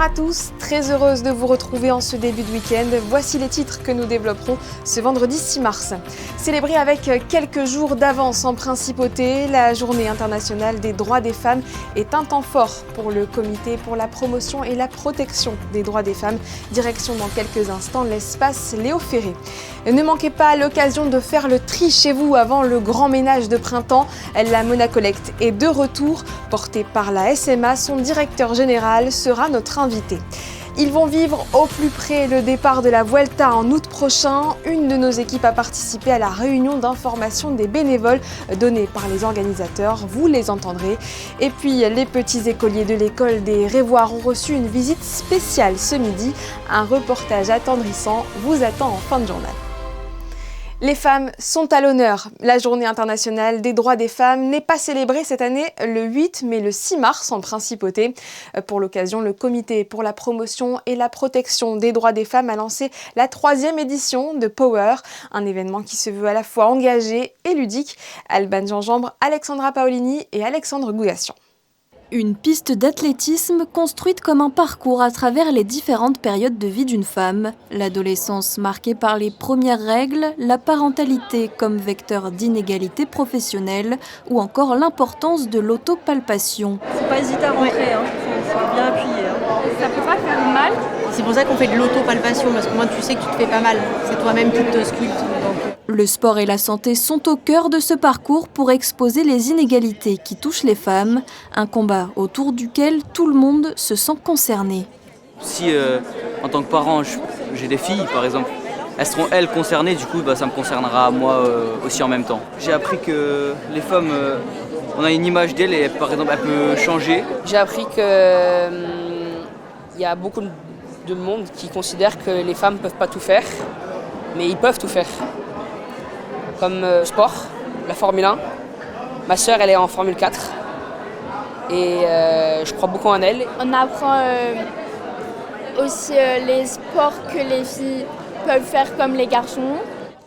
à tous, très heureuse de vous retrouver en ce début de week-end. Voici les titres que nous développerons ce vendredi 6 mars. Célébrée avec quelques jours d'avance en principauté, la Journée internationale des droits des femmes est un temps fort pour le Comité pour la promotion et la protection des droits des femmes. Direction dans quelques instants l'espace Léo Ferré. Ne manquez pas l'occasion de faire le tri chez vous avant le grand ménage de printemps. La Monacollecte est de retour, portée par la SMA. Son directeur général sera notre invité. Ils vont vivre au plus près le départ de la Vuelta en août prochain. Une de nos équipes a participé à la réunion d'information des bénévoles donnée par les organisateurs. Vous les entendrez. Et puis, les petits écoliers de l'école des Révoirs ont reçu une visite spéciale ce midi. Un reportage attendrissant vous attend en fin de journal. Les femmes sont à l'honneur. La Journée internationale des droits des femmes n'est pas célébrée cette année le 8 mais le 6 mars en principauté. Pour l'occasion, le Comité pour la promotion et la protection des droits des femmes a lancé la 3e édition de Power, un événement qui se veut à la fois engagé et ludique. Alban Gingembre, Alexandra Paolini et Alexandre Gougassion. Une piste d'athlétisme construite comme un parcours à travers les différentes périodes de vie d'une femme. L'adolescence marquée par les premières règles, la parentalité comme vecteur d'inégalité professionnelle ou encore l'importance de l'autopalpation. Faut pas hésiter à rentrer, faut bien appuyer. Ça peut pas faire mal. C'est pour ça qu'on fait de l'autopalpation, parce que moi tu sais que tu te fais pas mal. C'est toi-même qui te sculpte. Le sport et la santé sont au cœur de ce parcours pour exposer les inégalités qui touchent les femmes, un combat autour duquel tout le monde se sent concerné. Si en tant que parent j'ai des filles par exemple, elles seront elles concernées, du coup ça me concernera moi aussi en même temps. J'ai appris que les femmes, on a une image d'elles et par exemple elle peut changer. J'ai appris qu'il y a beaucoup de monde qui considère que les femmes ne peuvent pas tout faire, mais ils peuvent tout faire. Comme sport, la Formule 1. Ma sœur, elle est en Formule 4. Et je crois beaucoup en elle. On apprend aussi les sports que les filles peuvent faire comme les garçons.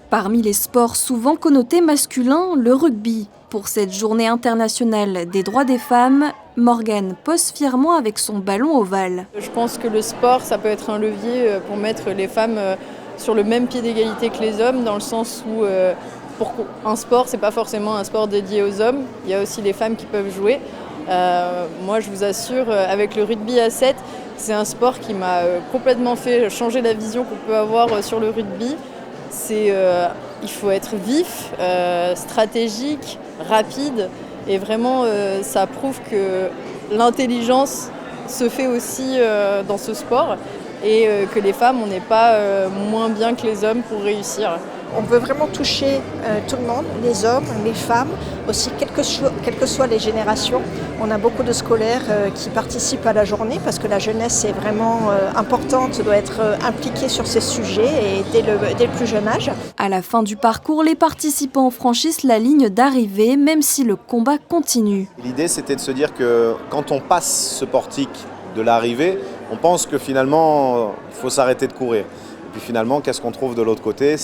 Parmi les sports souvent connotés masculins, le rugby. Pour cette journée internationale des droits des femmes, Morgane pose fièrement avec son ballon ovale. Je pense que le sport, ça peut être un levier pour mettre les femmes sur le même pied d'égalité que les hommes, dans le sens où un sport, c'est pas forcément un sport dédié aux hommes, il y a aussi les femmes qui peuvent jouer. Moi, je vous assure, avec le rugby à 7, c'est un sport qui m'a complètement fait changer la vision qu'on peut avoir sur le rugby. Il faut être vif, stratégique, rapide, et vraiment, ça prouve que l'intelligence se fait aussi dans ce sport, et que les femmes, on n'est pas moins bien que les hommes pour réussir. On veut vraiment toucher tout le monde, les hommes, les femmes, aussi quelles que soient les générations. On a beaucoup de scolaires qui participent à la journée parce que la jeunesse est vraiment importante, doit être impliquée sur ces sujets et dès le plus jeune âge. À la fin du parcours, les participants franchissent la ligne d'arrivée, même si le combat continue. L'idée, c'était de se dire que quand on passe ce portique de l'arrivée, on pense que finalement, il faut s'arrêter de courir. Et puis finalement, qu'est-ce qu'on trouve de l'autre côté ?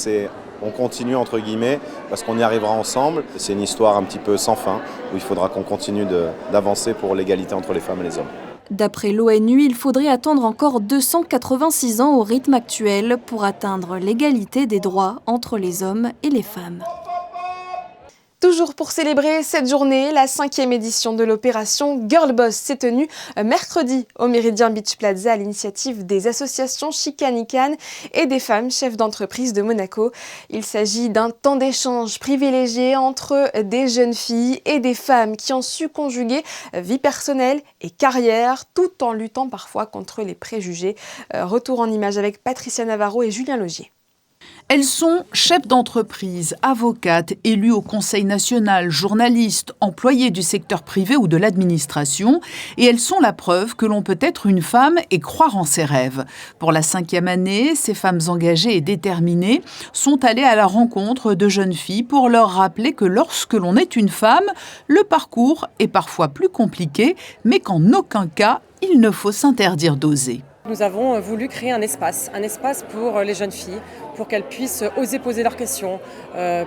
On continue entre guillemets parce qu'on y arrivera ensemble. C'est une histoire un petit peu sans fin où il faudra qu'on continue d'avancer pour l'égalité entre les femmes et les hommes. D'après l'ONU, il faudrait attendre encore 286 ans au rythme actuel pour atteindre l'égalité des droits entre les hommes et les femmes. Toujours pour célébrer cette journée, la 5e édition de l'opération Girl Boss s'est tenue mercredi au Méridien Beach Plaza à l'initiative des associations Chicanican et des femmes chefs d'entreprise de Monaco. Il s'agit d'un temps d'échange privilégié entre des jeunes filles et des femmes qui ont su conjuguer vie personnelle et carrière tout en luttant parfois contre les préjugés. Retour en images avec Patricia Navarro et Julien Logier. Elles sont chefs d'entreprise, avocates, élues au Conseil national, journalistes, employées du secteur privé ou de l'administration, et elles sont la preuve que l'on peut être une femme et croire en ses rêves. Pour la 5e année, ces femmes engagées et déterminées sont allées à la rencontre de jeunes filles pour leur rappeler que lorsque l'on est une femme, le parcours est parfois plus compliqué, mais qu'en aucun cas, il ne faut s'interdire d'oser. Nous avons voulu créer un espace pour les jeunes filles, pour qu'elles puissent oser poser leurs questions,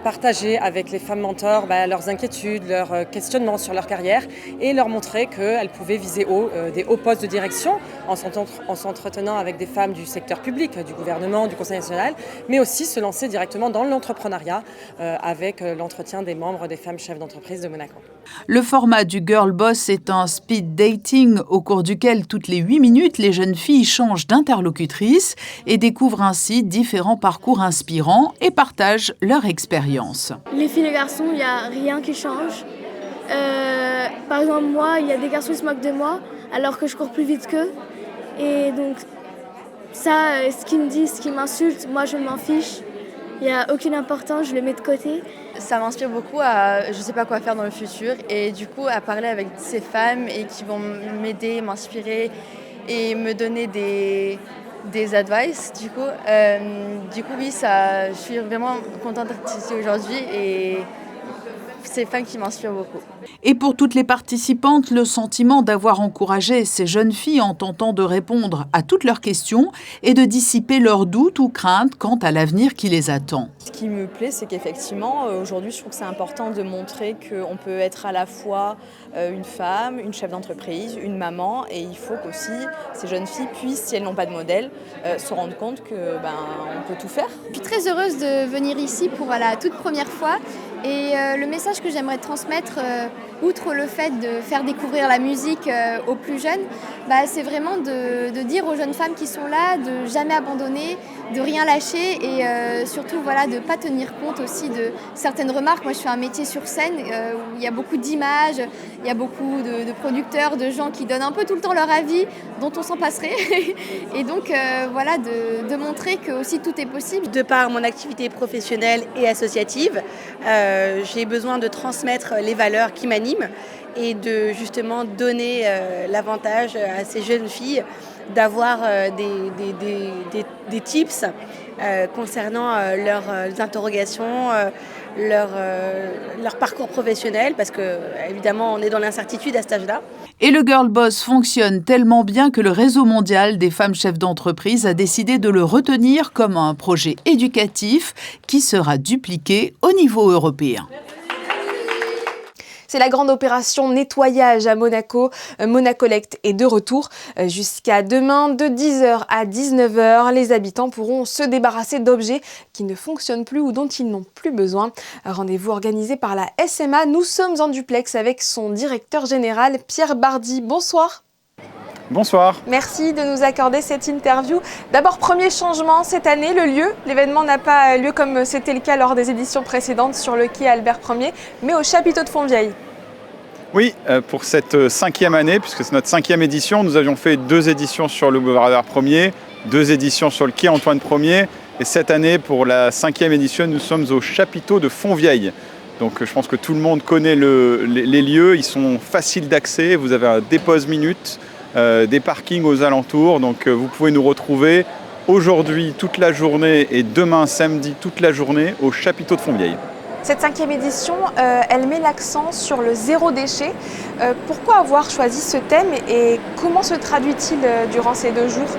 partager avec les femmes mentors leurs inquiétudes, leurs questionnements sur leur carrière et leur montrer qu'elles pouvaient viser haut, des hauts postes de direction en s'entretenant avec des femmes du secteur public, du gouvernement, du Conseil national, mais aussi se lancer directement dans l'entrepreneuriat avec l'entretien des membres des femmes chefs d'entreprise de Monaco. Le format du Girl Boss est un speed dating au cours duquel toutes les 8 minutes, les jeunes filles changent d'interlocutrice et découvrent ainsi différents parcours inspirants et partagent leur expérience. Les filles et les garçons, il n'y a rien qui change. Par exemple, moi, il y a des garçons qui se moquent de moi alors que je cours plus vite qu'eux. Et donc, ça, ce qu'ils me disent, ce qu'ils m'insultent, moi, je m'en fiche. Il n'y a aucune importance, je le mets de côté. Ça m'inspire beaucoup à je ne sais pas quoi faire dans le futur et du coup à parler avec ces femmes et qui vont m'aider, m'inspirer et me donner des advice. Du coup oui, je suis vraiment contente d'être ici aujourd'hui et c'est femmes qui m'inspirent beaucoup. Et pour toutes les participantes, le sentiment d'avoir encouragé ces jeunes filles en tentant de répondre à toutes leurs questions et de dissiper leurs doutes ou craintes quant à l'avenir qui les attend. Ce qui me plaît, c'est qu'effectivement, aujourd'hui, je trouve que c'est important de montrer qu'on peut être à la fois une femme, une chef d'entreprise, une maman, et il faut qu'aussi ces jeunes filles puissent, si elles n'ont pas de modèle, se rendre compte qu'on peut tout faire. Je suis très heureuse de venir ici pour la toute première fois. Et le message que j'aimerais transmettre, outre le fait de faire découvrir la musique aux plus jeunes, c'est vraiment de dire aux jeunes femmes qui sont là de jamais abandonner, de rien lâcher et surtout de ne pas tenir compte aussi de certaines remarques. Moi je fais un métier sur scène où il y a beaucoup d'images, il y a beaucoup de producteurs, de gens qui donnent un peu tout le temps leur avis dont on s'en passerait. Et donc de montrer que aussi tout est possible. De par mon activité professionnelle et associative, j'ai besoin de transmettre les valeurs qui m'animent et de justement donner l'avantage à ces jeunes filles d'avoir des tips concernant leurs interrogations, leur parcours professionnel, parce que évidemment on est dans l'incertitude à cet âge-là. Et le Girl Boss fonctionne tellement bien que le réseau mondial des femmes chefs d'entreprise a décidé de le retenir comme un projet éducatif qui sera dupliqué au niveau européen. C'est la grande opération nettoyage à Monaco. Monacolect est de retour jusqu'à demain de 10h à 19h. Les habitants pourront se débarrasser d'objets qui ne fonctionnent plus ou dont ils n'ont plus besoin. Rendez-vous organisé par la SMA. Nous sommes en duplex avec son directeur général Pierre Bardy. Bonsoir. Bonsoir. Merci de nous accorder cette interview. D'abord, premier changement cette année, le lieu. L'événement n'a pas lieu comme c'était le cas lors des éditions précédentes sur le quai Albert Ier, mais au chapiteau de Fontvieille. Oui, pour cette 5e année, puisque c'est notre 5e édition, nous avions fait 2 éditions sur le boulevard Albert Ier, 2 éditions sur le quai Antoine Ier, et cette année, pour la 5e édition, nous sommes au chapiteau de Fontvieille. Donc je pense que tout le monde connaît les lieux, ils sont faciles d'accès, vous avez un dépose-minute, des parkings aux alentours, donc vous pouvez nous retrouver aujourd'hui toute la journée et demain samedi toute la journée au chapiteau de Fontvieille. Cette 5e édition, elle met l'accent sur le zéro déchet. Pourquoi avoir choisi ce thème et comment se traduit-il durant ces 2 jours ?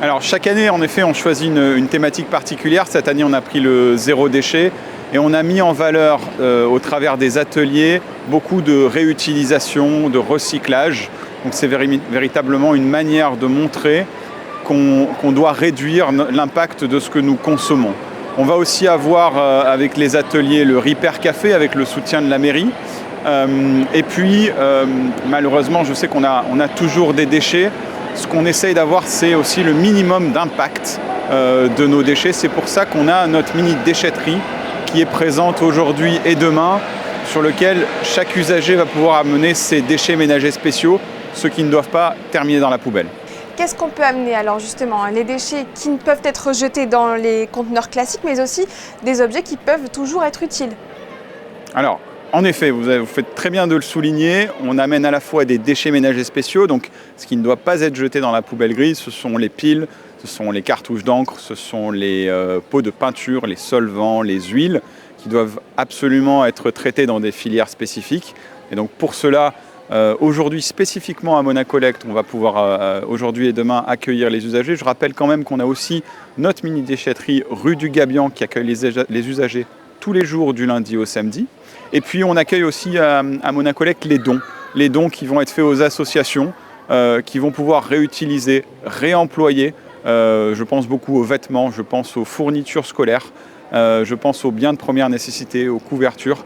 Alors chaque année, en effet, on choisit une thématique particulière. Cette année, on a pris le zéro déchet et on a mis en valeur, au travers des ateliers, beaucoup de réutilisation, de recyclage. Donc c'est véritablement une manière de montrer qu'on doit réduire l'impact de ce que nous consommons. On va aussi avoir avec les ateliers le Repair Café avec le soutien de la mairie. Et puis malheureusement, je sais qu'on a toujours des déchets. Ce qu'on essaye d'avoir, c'est aussi le minimum d'impact de nos déchets. C'est pour ça qu'on a notre mini déchetterie qui est présente aujourd'hui et demain, sur lequel chaque usager va pouvoir amener ses déchets ménagers spéciaux, ceux qui ne doivent pas terminer dans la poubelle. Qu'est-ce qu'on peut amener alors justement? Les déchets qui ne peuvent être jetés dans les conteneurs classiques, mais aussi des objets qui peuvent toujours être utiles. Alors, en effet, vous faites très bien de le souligner, on amène à la fois des déchets ménagers spéciaux, donc ce qui ne doit pas être jeté dans la poubelle grise, ce sont les piles, ce sont les cartouches d'encre, ce sont les pots de peinture, les solvants, les huiles, qui doivent absolument être traités dans des filières spécifiques. Et donc pour cela, Aujourd'hui, spécifiquement à Monacolect, on va pouvoir aujourd'hui et demain accueillir les usagers. Je rappelle quand même qu'on a aussi notre mini-déchetterie rue du Gabian qui accueille les usagers tous les jours du lundi au samedi. Et puis on accueille aussi à Monacolect les dons qui vont être faits aux associations, qui vont pouvoir réutiliser, réemployer. Je pense beaucoup aux vêtements, je pense aux fournitures scolaires, je pense aux biens de première nécessité, aux couvertures,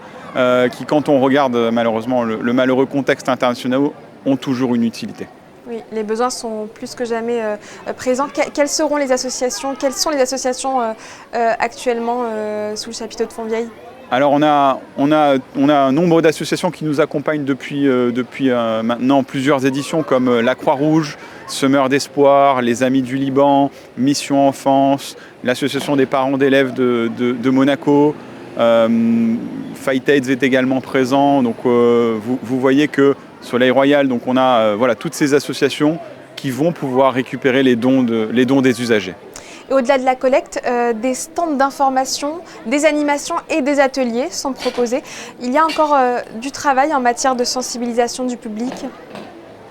qui quand on regarde malheureusement le malheureux contexte international ont toujours une utilité. Oui, les besoins sont plus que jamais présents. Quelles sont les associations actuellement sous le chapiteau de Fontvieille ? Alors on a un nombre d'associations qui nous accompagnent depuis maintenant plusieurs éditions comme la Croix-Rouge, Semeurs d'Espoir, les Amis du Liban, Mission Enfance, l'association des parents d'élèves de Monaco, Fight AIDS est également présent. Donc vous voyez que Soleil Royal, donc on a toutes ces associations qui vont pouvoir récupérer les dons des usagers. Et au-delà de la collecte, des stands d'information, des animations et des ateliers sont proposés. Il y a encore du travail en matière de sensibilisation du public.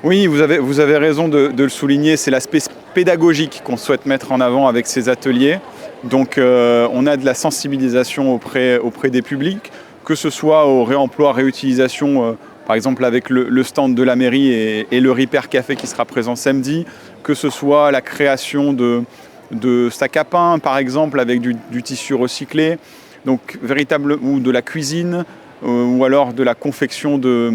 Oui, vous avez raison de le souligner, c'est l'aspect pédagogique qu'on souhaite mettre en avant avec ces ateliers. Donc on a de la sensibilisation auprès des publics, que ce soit au réemploi, réutilisation, par exemple avec le stand de la mairie et le Repair Café qui sera présent samedi, que ce soit la création de sacs à pain, par exemple, avec du tissu recyclé, donc ou de la cuisine, ou alors de la confection de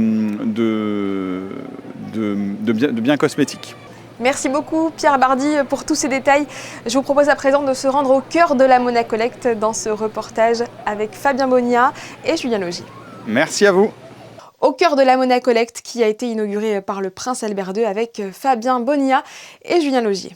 biens cosmétiques. Merci beaucoup Pierre Bardy pour tous ces détails. Je vous propose à présent de se rendre au cœur de la Monacolect dans ce reportage avec Fabien Bonilla et Julien Logier. Merci à vous. Au cœur de la Monacolect qui a été inaugurée par le prince Albert II avec Fabien Bonilla et Julien Logier.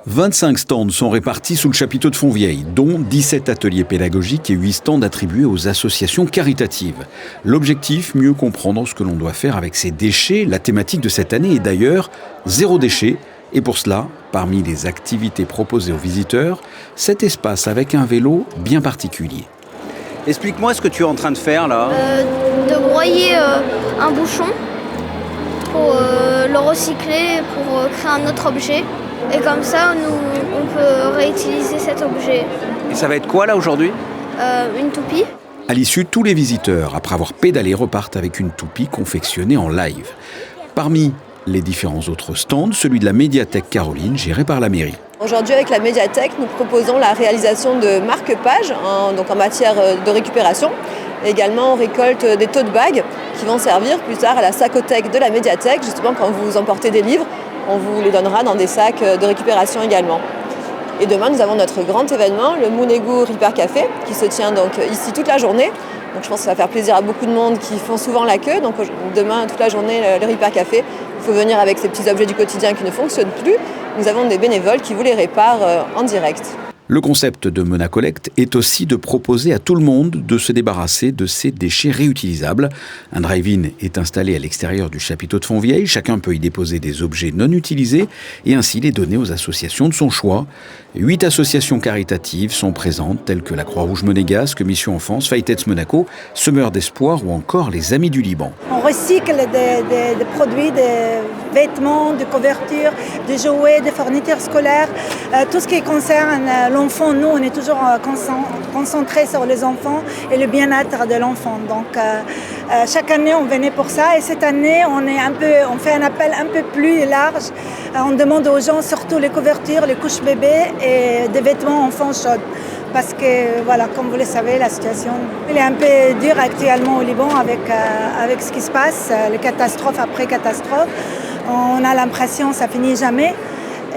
25 stands sont répartis sous le chapiteau de Fontvieille, dont 17 ateliers pédagogiques et 8 stands attribués aux associations caritatives. L'objectif, mieux comprendre ce que l'on doit faire avec ces déchets. La thématique de cette année est d'ailleurs zéro déchet. Et pour cela, parmi les activités proposées aux visiteurs, cet espace avec un vélo bien particulier. Explique-moi ce que tu es en train de faire là. De broyer un bouchon pour le recycler, pour créer un autre objet. Et comme ça, on peut réutiliser cet objet. Et ça va être quoi là aujourd'hui ? Une toupie. À l'issue, tous les visiteurs, après avoir pédalé, repartent avec une toupie confectionnée en live. Parmi les différents autres stands, celui de la médiathèque Caroline, gérée par la mairie. Aujourd'hui, avec la médiathèque, nous proposons la réalisation de marque-pages en matière de récupération. Également, on récolte des tote bags qui vont servir plus tard à la sacothèque de la médiathèque. Justement, quand vous emportez des livres, on vous les donnera dans des sacs de récupération également. Et demain, nous avons notre grand événement, le Mounegou Repair Café, qui se tient donc ici toute la journée. Donc je pense que ça va faire plaisir à beaucoup de monde qui font souvent la queue. Donc demain, toute la journée, le Repair Café, il faut venir avec ces petits objets du quotidien qui ne fonctionnent plus. Nous avons des bénévoles qui vous les réparent en direct. Le concept de Monacolect est aussi de proposer à tout le monde de se débarrasser de ces déchets réutilisables. Un drive-in est installé à l'extérieur du chapiteau de Fontvieille. Chacun peut y déposer des objets non utilisés et ainsi les donner aux associations de son choix. 8 associations caritatives sont présentes, telles que la Croix-Rouge monégasque, Mission Enfance, Fight AIDS Monaco, Semeurs d'Espoir ou encore les Amis du Liban. On recycle des produits, des vêtements, des couvertures, des jouets, des fournitures scolaires, tout ce qui concerne l'enfant. Nous, on est toujours concentrés sur les enfants et le bien-être de l'enfant. Donc, chaque année, on venait pour ça. Et cette année, on fait un appel un peu plus large. On demande aux gens surtout les couvertures, les couches bébés et des vêtements enfants chauds. Parce que, voilà, comme vous le savez, la situation elle est un peu dure actuellement au Liban avec ce qui se passe, les catastrophes après catastrophes. On a l'impression que ça finit jamais.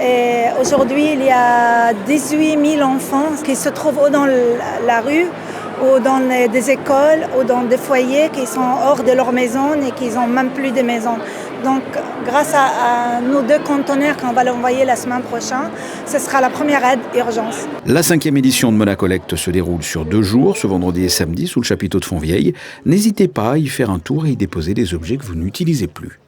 Et aujourd'hui, il y a 18 000 enfants qui se trouvent ou dans la rue, ou dans des écoles, ou dans des foyers qui sont hors de leur maison et qui n'ont même plus de maison. Donc, grâce à nos 2 conteneurs qu'on va l'envoyer la semaine prochaine, ce sera la première aide urgence. La 5e édition de Monacolect se déroule sur 2 jours, ce vendredi et samedi, sous le chapiteau de Fontvieille. N'hésitez pas à y faire un tour et y déposer des objets que vous n'utilisez plus.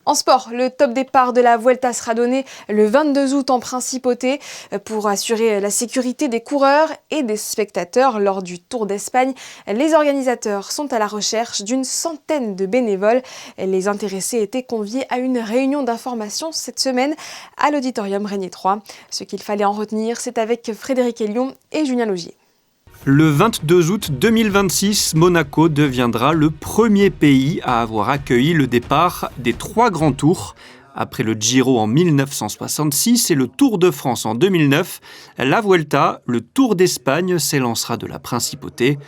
En sport, le top départ de la Vuelta sera donné le 22 août en Principauté pour assurer la sécurité des coureurs et des spectateurs lors du Tour d'Espagne. Les organisateurs sont à la recherche d'une centaine de bénévoles. Les intéressés étaient conviés à une réunion d'information cette semaine à l'auditorium Régnier 3. Ce qu'il fallait en retenir, c'est avec Frédéric Hélion et Julien Laugier. Le 22 août 2026, Monaco deviendra le premier pays à avoir accueilli le départ des 3 grands tours. Après le Giro en 1966 et le Tour de France en 2009, la Vuelta, le Tour d'Espagne, s'élancera de la Principauté.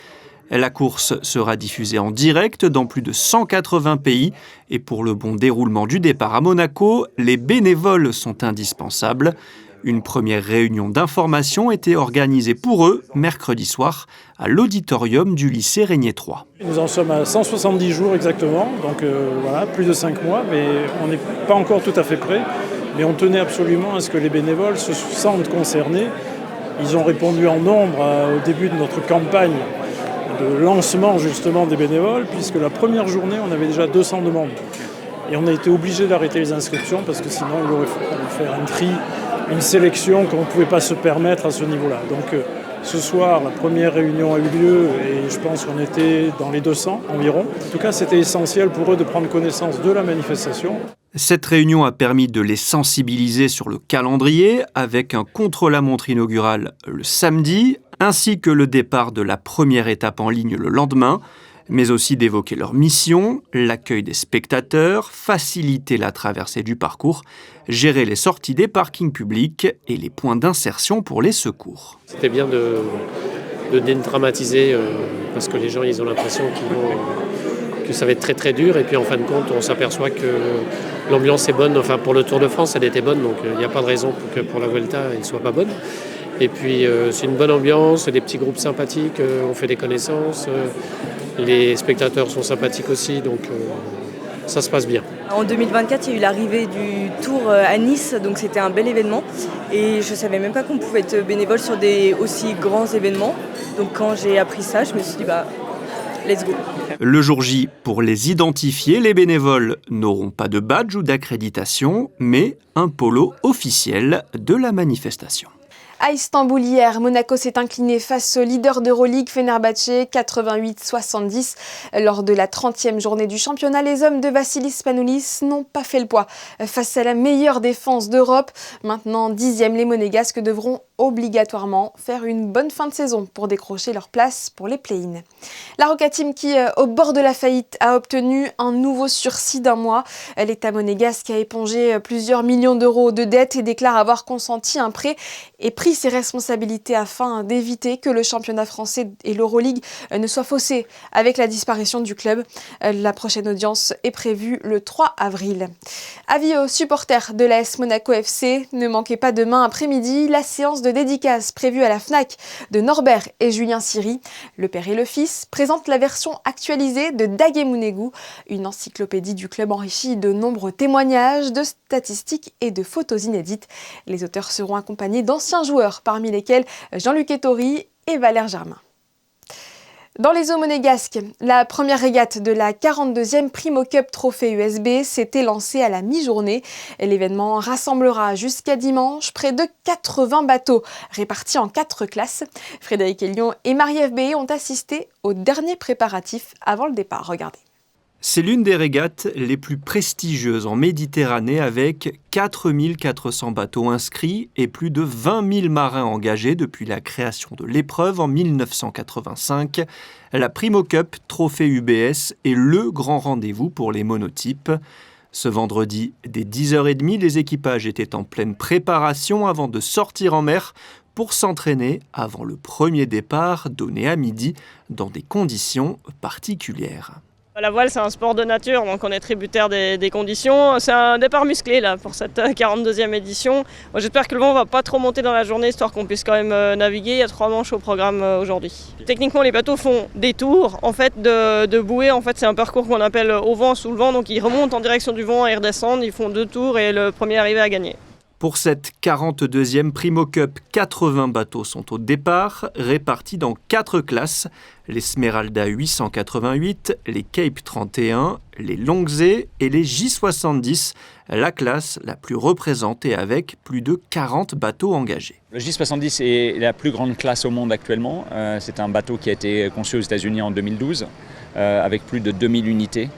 La course sera diffusée en direct dans plus de 180 pays et pour le bon déroulement du départ à Monaco, les bénévoles sont indispensables. Une première réunion d'information était organisée pour eux mercredi soir à l'auditorium du lycée Régnier 3. Nous en sommes à 170 jours exactement, donc voilà, plus de 5 mois, mais on n'est pas encore tout à fait prêt. Mais on tenait absolument à ce que les bénévoles se sentent concernés. Ils ont répondu en nombre au début de notre campagne de lancement justement des bénévoles, puisque la première journée, on avait déjà 200 demandes. Et on a été obligé d'arrêter les inscriptions parce que sinon il aurait fallu faire un tri, une sélection qu'on ne pouvait pas se permettre à ce niveau-là. Donc ce soir, la première réunion a eu lieu et je pense qu'on était dans les 200 environ. En tout cas, c'était essentiel pour eux de prendre connaissance de la manifestation. Cette réunion a permis de les sensibiliser sur le calendrier avec un contre-la-montre inaugural le samedi, ainsi que le départ de la première étape en ligne le lendemain, mais aussi d'évoquer leur mission, l'accueil des spectateurs, faciliter la traversée du parcours, gérer les sorties des parkings publics et les points d'insertion pour les secours. C'était bien de dédramatiser parce que les gens ils ont l'impression que ça va être très très dur et puis en fin de compte on s'aperçoit que l'ambiance est bonne, enfin pour le Tour de France elle était bonne donc il n'y a pas de raison pour que pour la Vuelta elle ne soit pas bonne. Et puis c'est une bonne ambiance, des petits groupes sympathiques, on fait des connaissances. Les spectateurs sont sympathiques aussi, donc ça se passe bien. En 2024, il y a eu l'arrivée du Tour à Nice, donc c'était un bel événement. Et je ne savais même pas qu'on pouvait être bénévole sur des aussi grands événements. Donc quand j'ai appris ça, je me suis dit, let's go. Le jour J, pour les identifier, les bénévoles n'auront pas de badge ou d'accréditation, mais un polo officiel de la manifestation. À Istanbul hier, Monaco s'est incliné face au leader d'Euroleague Fenerbahçe 88-70. Lors de la 30e journée du championnat, les hommes de Vassilis Spanoulis n'ont pas fait le poids face à la meilleure défense d'Europe. Maintenant 10e, les Monégasques devront obligatoirement faire une bonne fin de saison pour décrocher leur place pour les play-in. La Roca Team qui, au bord de la faillite, a obtenu un nouveau sursis d'1 mois. L'État monégasque a épongé plusieurs millions d'euros de dettes et déclare avoir consenti un prêt et pris ses responsabilités afin d'éviter que le championnat français et l'Euroleague ne soient faussés avec la disparition du club. La prochaine audience est prévue le 3 avril. Avis aux supporters de l'AS Monaco FC, ne manquez pas demain après-midi la séance de dédicace prévue à la FNAC de Norbert et Julien Siri. Le père et le fils présentent la version actualisée de Daguemounégou, une encyclopédie du club enrichie de nombreux témoignages, de statistiques et de photos inédites. Les auteurs seront accompagnés d'anciens joueurs, parmi lesquels Jean-Luc Ettori et Valère Germain. Dans les eaux monégasques, la première régate de la 42e Primo Cup Trophée USB s'était lancée à la mi-journée. L'événement rassemblera jusqu'à dimanche près de 80 bateaux répartis en 4 classes. Frédéric Hélion et Marie-Ève Béé ont assisté aux derniers préparatifs avant le départ. Regardez. C'est l'une des régates les plus prestigieuses en Méditerranée avec 4400 bateaux inscrits et plus de 20 000 marins engagés depuis la création de l'épreuve en 1985. La Primo Cup Trophée UBS est le grand rendez-vous pour les monotypes. Ce vendredi, dès 10h30, les équipages étaient en pleine préparation avant de sortir en mer pour s'entraîner avant le premier départ donné à midi dans des conditions particulières. La voile, c'est un sport de nature, donc on est tributaire des conditions. C'est un départ musclé là, pour cette 42e édition. Moi, j'espère que le vent ne va pas trop monter dans la journée, histoire qu'on puisse quand même naviguer. Il y a 3 manches au programme aujourd'hui. Techniquement, les bateaux font des tours. En fait, de bouée, en fait, c'est un parcours qu'on appelle au vent, sous le vent. Donc ils remontent en direction du vent et redescendent. Ils font 2 tours et le premier arrivé à gagner. Pour cette 42e Primo Cup, 80 bateaux sont au départ, répartis dans 4 classes. Les Smeralda 888, les Cape 31, les Longzé et les J70, la classe la plus représentée avec plus de 40 bateaux engagés. Le J70 est la plus grande classe au monde actuellement. C'est un bateau qui a été conçu aux États-Unis en 2012 avec plus de 2000 unités.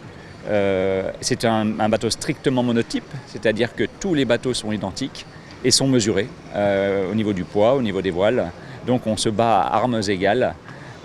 C'est un bateau strictement monotype, c'est-à-dire que tous les bateaux sont identiques et sont mesurés au niveau du poids, au niveau des voiles. Donc on se bat à armes égales.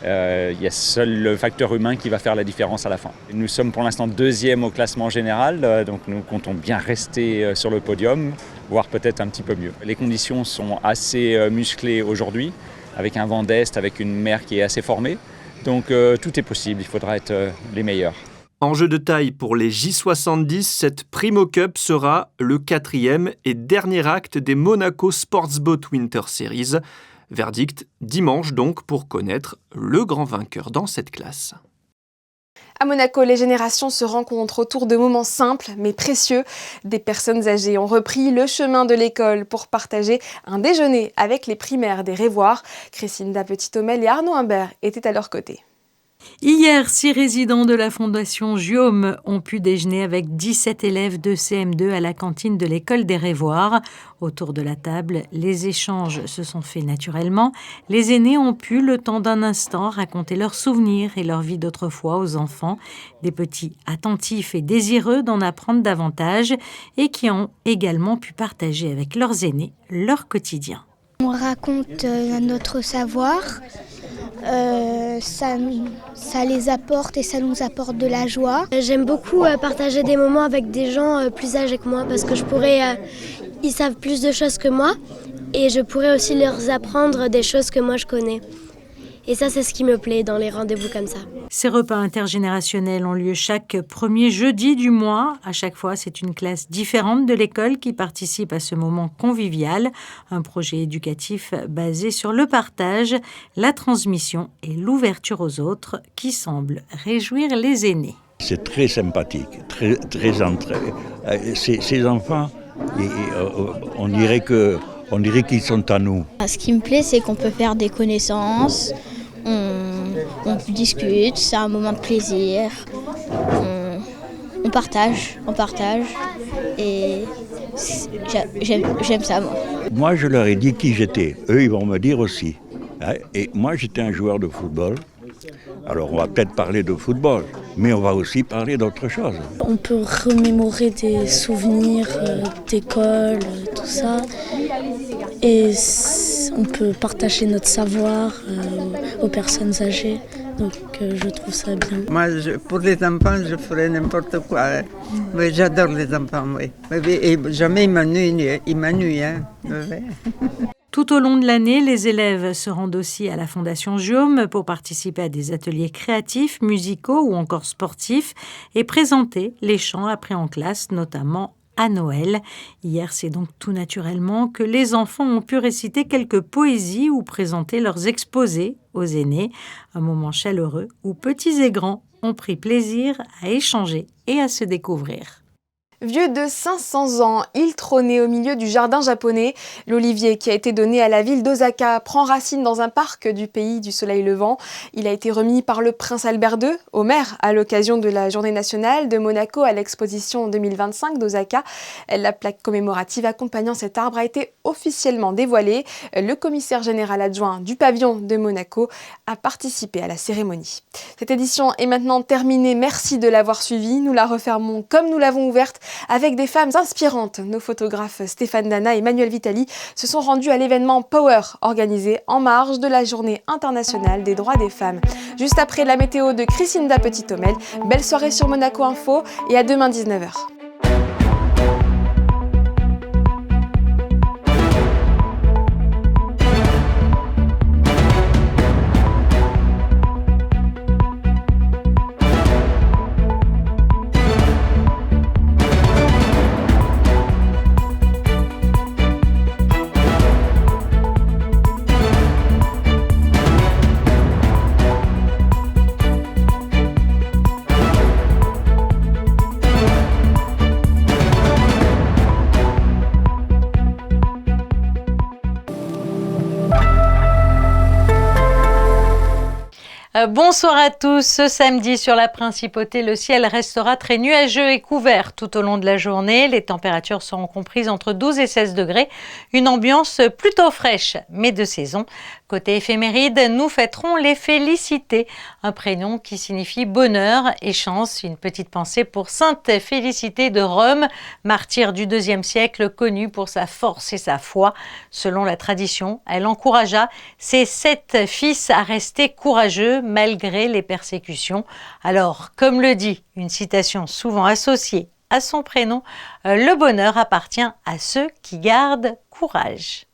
Il y a seul le facteur humain qui va faire la différence à la fin. Nous sommes pour l'instant 2e au classement général, donc nous comptons bien rester sur le podium, voire peut-être un petit peu mieux. Les conditions sont assez musclées aujourd'hui, avec un vent d'est, avec une mer qui est assez formée. Donc tout est possible, il faudra être les meilleurs. Enjeu de taille pour les J70, cette Primo Cup sera le 4e et dernier acte des Monaco Sportsboat Winter Series. Verdict dimanche donc pour connaître le grand vainqueur dans cette classe. À Monaco, les générations se rencontrent autour de moments simples mais précieux. Des personnes âgées ont repris le chemin de l'école pour partager un déjeuner avec les primaires des Révoirs. Christine Petit-Homel et Arnaud Humbert étaient à leur côté. Hier, 6 résidents de la Fondation Guillaume ont pu déjeuner avec 17 élèves de CM2 à la cantine de l'école des Révoirs. Autour de la table, les échanges se sont faits naturellement. Les aînés ont pu, le temps d'un instant, raconter leurs souvenirs et leur vie d'autrefois aux enfants. Des petits attentifs et désireux d'en apprendre davantage et qui ont également pu partager avec leurs aînés leur quotidien. On raconte notre savoir. Ça les apporte et ça nous apporte de la joie. J'aime beaucoup partager des moments avec des gens plus âgés que moi parce que ils savent plus de choses que moi et je pourrais aussi leur apprendre des choses que moi je connais. Et ça, c'est ce qui me plaît dans les rendez-vous comme ça. Ces repas intergénérationnels ont lieu chaque premier jeudi du mois. À chaque fois, c'est une classe différente de l'école qui participe à ce moment convivial. Un projet éducatif basé sur le partage, la transmission et l'ouverture aux autres qui semble réjouir les aînés. C'est très sympathique, très entré. Ces enfants, on dirait qu'ils sont à nous. Ce qui me plaît, c'est qu'on peut faire des connaissances, on discute, c'est un moment de plaisir, on partage et j'aime ça moi. Moi, je leur ai dit qui j'étais, eux ils vont me dire aussi. Et moi, j'étais un joueur de football. Alors on va peut-être parler de football, mais on va aussi parler d'autre chose. On peut remémorer des souvenirs d'école, tout ça. Et on peut partager notre savoir aux personnes âgées. Donc je trouve ça bien. Moi, pour les enfants, je ferais n'importe quoi. Mais j'adore les enfants, oui. Et jamais ils m'ennuient. Tout au long de l'année, les élèves se rendent aussi à la Fondation Guillaume pour participer à des ateliers créatifs, musicaux ou encore sportifs et présenter les chants appris en classe, notamment à Noël. Hier, c'est donc tout naturellement que les enfants ont pu réciter quelques poésies ou présenter leurs exposés aux aînés. Un moment chaleureux où petits et grands ont pris plaisir à échanger et à se découvrir. Vieux de 500 ans, il trônait au milieu du jardin japonais. L'olivier qui a été donné à la ville d'Osaka prend racine dans un parc du pays du soleil levant. Il a été remis par le prince Albert II au maire à l'occasion de la journée nationale de Monaco à l'exposition 2025 d'Osaka. La plaque commémorative accompagnant cet arbre a été officiellement dévoilée. Le commissaire général adjoint du pavillon de Monaco a participé à la cérémonie. Cette édition est maintenant terminée. Merci de l'avoir suivie. Nous la refermons comme nous l'avons ouverte, avec des femmes inspirantes. Nos photographes Stéphane Dana et Manuel Vitali se sont rendus à l'événement Power, organisé en marge de la Journée internationale des droits des femmes. Juste après la météo de Christine Petit-Homel, belle soirée sur Monaco Info et à demain 19h. Bonsoir à tous. Ce samedi sur la Principauté, le ciel restera très nuageux et couvert tout au long de la journée. Les températures seront comprises entre 12 et 16 degrés. Une ambiance plutôt fraîche, mais de saison. Côté éphéméride, nous fêterons les Félicités, un prénom qui signifie bonheur et chance. Une petite pensée pour Sainte Félicité de Rome, martyre du IIe siècle, connue pour sa force et sa foi. Selon la tradition, elle encouragea ses 7 fils à rester courageux malgré les persécutions. Alors, comme le dit une citation souvent associée à son prénom, le bonheur appartient à ceux qui gardent courage.